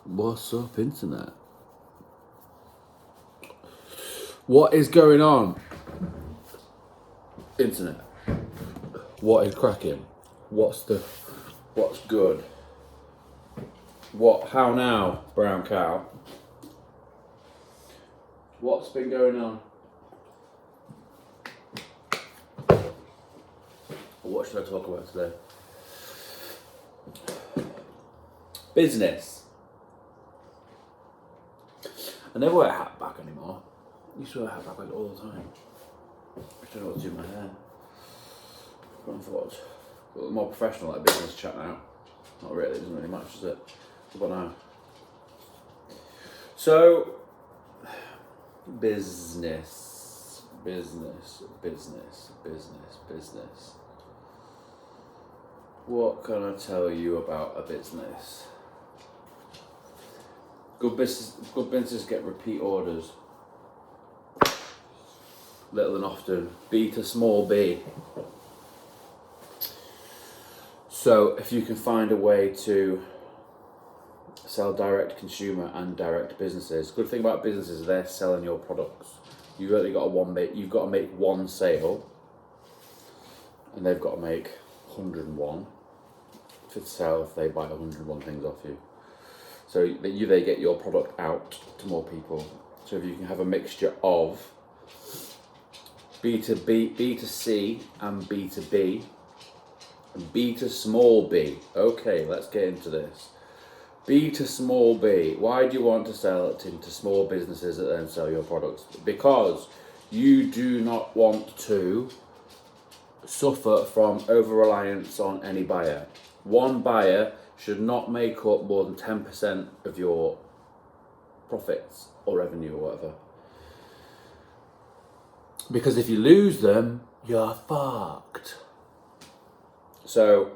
What's up, internet? What is going on, internet? What is cracking? What's good? How now, brown cow? What's been going on? What should I talk about today? Business. I never wear a hat back anymore. I used to wear a hat back like all the time. I don't know what to do with my hair. But I thought, well, more professional, like business chat now. Not really, it doesn't really match, does it? What about now? So, business. What can I tell you about a business? Good business get repeat orders. Little and often. B to small b. So if you can find a way to sell direct to consumer and direct to businesses, good thing about businesses is they're selling your products. You've got to make one sale, and they've got to make 101 to sell if they buy 101 things off you. So they get your product out to more people. So if you can have a mixture of B to B, B to C, and B to B, and B to small b. Okay, let's get into this. B to small b. Why do you want to sell it into small businesses that then sell your products? Because you do not want to suffer from over-reliance on any buyer. One buyer should not make up more than 10% of your profits or revenue or whatever. Because if you lose them, you're fucked. So,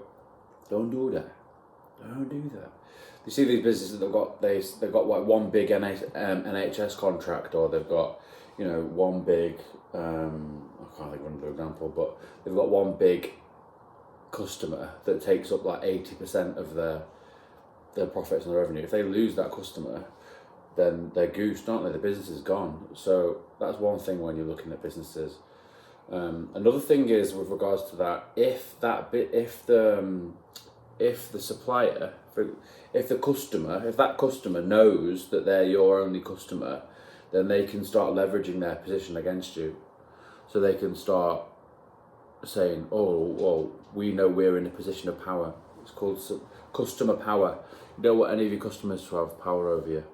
don't do that. Don't do that. You see these businesses that they've got like one big NHS contract, or they've got, one big, I can't think of another example, but they've got one big customer that takes up like 80% of their profits and their revenue. If they lose that customer, then they're goosed, aren't they? The business is gone. So that's one thing when you're looking at businesses. Another thing is with regards to that, if that customer knows that they're your only customer, then they can start leveraging their position against you. So they can start saying, oh, well, we know we're in a position of power. It's called customer power. You don't want any of your customers to have power over you.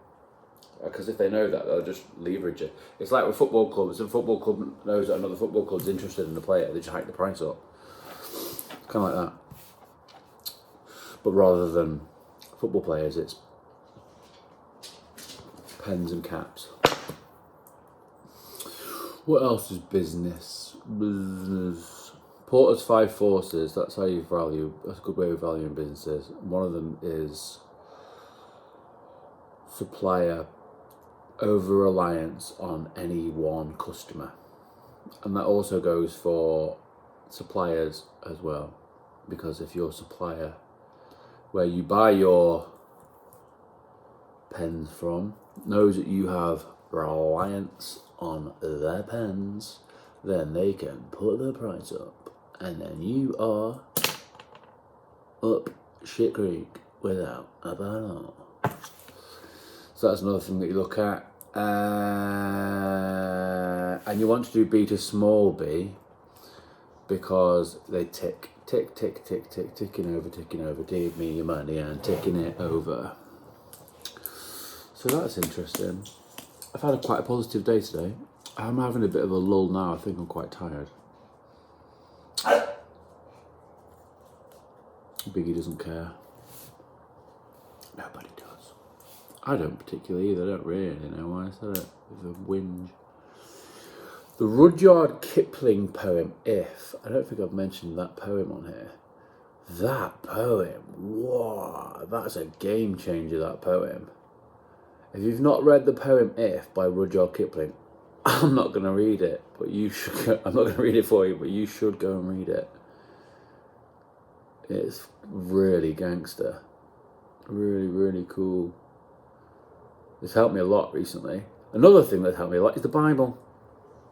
Because if they know that, they'll just leverage it. It's like with football clubs. If a football club knows that another football club's interested in the player, they just hike the price up. It's kind of like that. But rather than football players, it's pens and caps. What else is business? Porter's 5 forces, that's how you value, that's a good way of valuing businesses. One of them is supplier over-reliance on any one customer. And that also goes for suppliers as well. Because if your supplier, where you buy your pens from, knows that you have reliance on their pens, then they can put the price up, and then you are up shit creek without a paddle. So that's another thing that you look at. And you want to do B to small b, because they ticking over, give me your money, and ticking it over. So that's interesting. I've had quite a positive day today. I'm having a bit of a lull now. I think I'm quite tired. Biggie doesn't care. Nobody does. I don't particularly either. I don't really know why I said it. It's a whinge. The Rudyard Kipling poem, If. I don't think I've mentioned that poem on here. That poem, wow, that's a game changer, that poem. If you've not read the poem If by Rudyard Kipling, I'm not going to read it, but you should go. I'm not going to read it for you, but you should go and read it. It's really gangster. Really, really cool. It's helped me a lot recently. Another thing that's helped me a lot is the Bible.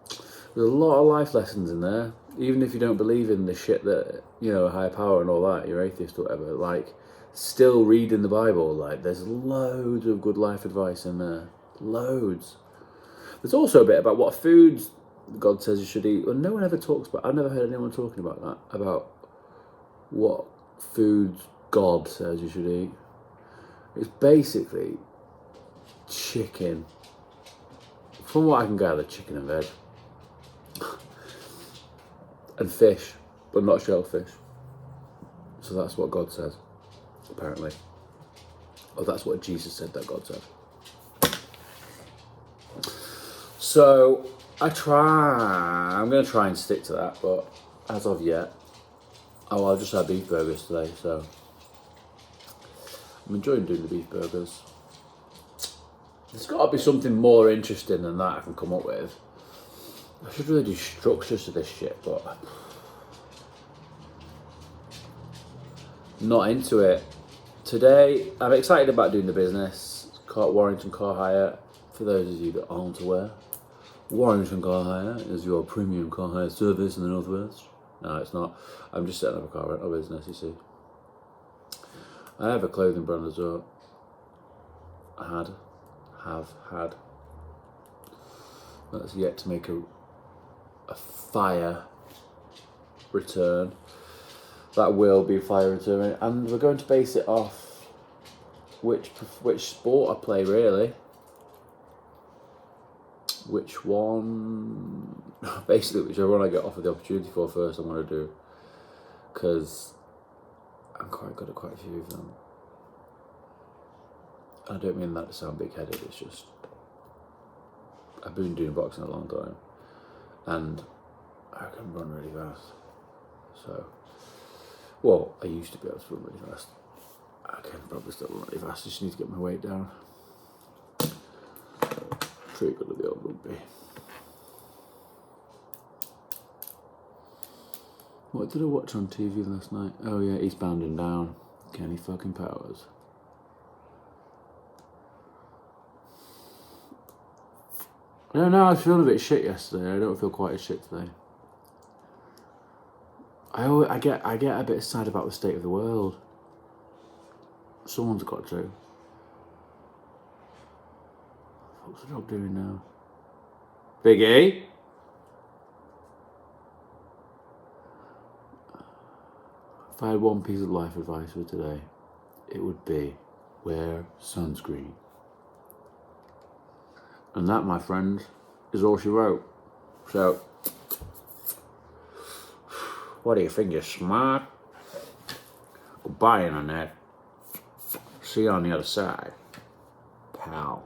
There's a lot of life lessons in there. Even if you don't believe in the shit that, higher power and all that, you're atheist or whatever, like, still reading the Bible, like, there's loads of good life advice in there. Loads. There's also a bit about what foods God says you should eat. Well, no one ever talks about, I've never heard anyone talking about that, about what foods God says you should eat. It's basically chicken. From what I can gather, chicken and veg. And fish, but not shellfish. So that's what God says, apparently. Or that's what Jesus said that God said. So I'm going to try and stick to that, but as of yet, I just had beef burgers today, so I'm enjoying doing the beef burgers. There's got to be something more interesting than that I can come up with. I should really do structures to this shit, but not into it. Today, I'm excited about doing the business. Warrington Car Hire. For those of you that aren't aware, Warrington Car Hire is your premium car hire service in the Northwest. No, it's not. I'm just setting up a car rental business, you see. I have a clothing brand as well. Have had. That's yet to make a fire return. That will be fire return, and we're going to base it off which sport I play, really. Which one, basically whichever one I get offered the opportunity for first, I want to do, because I'm quite good at quite a few of them. I don't mean that to sound big-headed, it's just I've been doing boxing a long time, and I can run really fast. So, well, I used to be able to run really fast. I can probably still run really fast, I just need to get my weight down. Pretty good at the old rugby. What did I watch on TV last night? Oh yeah, Eastbound and Down. Kenny fucking Powers. I don't know, I was feeling a bit shit yesterday. I don't feel quite as shit today. I get a bit sad about the state of the world. Someone's got to. What's the dog doing now? Biggie? If I had one piece of life advice for today, it would be wear sunscreen. And that, my friend, is all she wrote. So, what do you think, you're smart? Goodbye, Internet. See you on the other side, pal.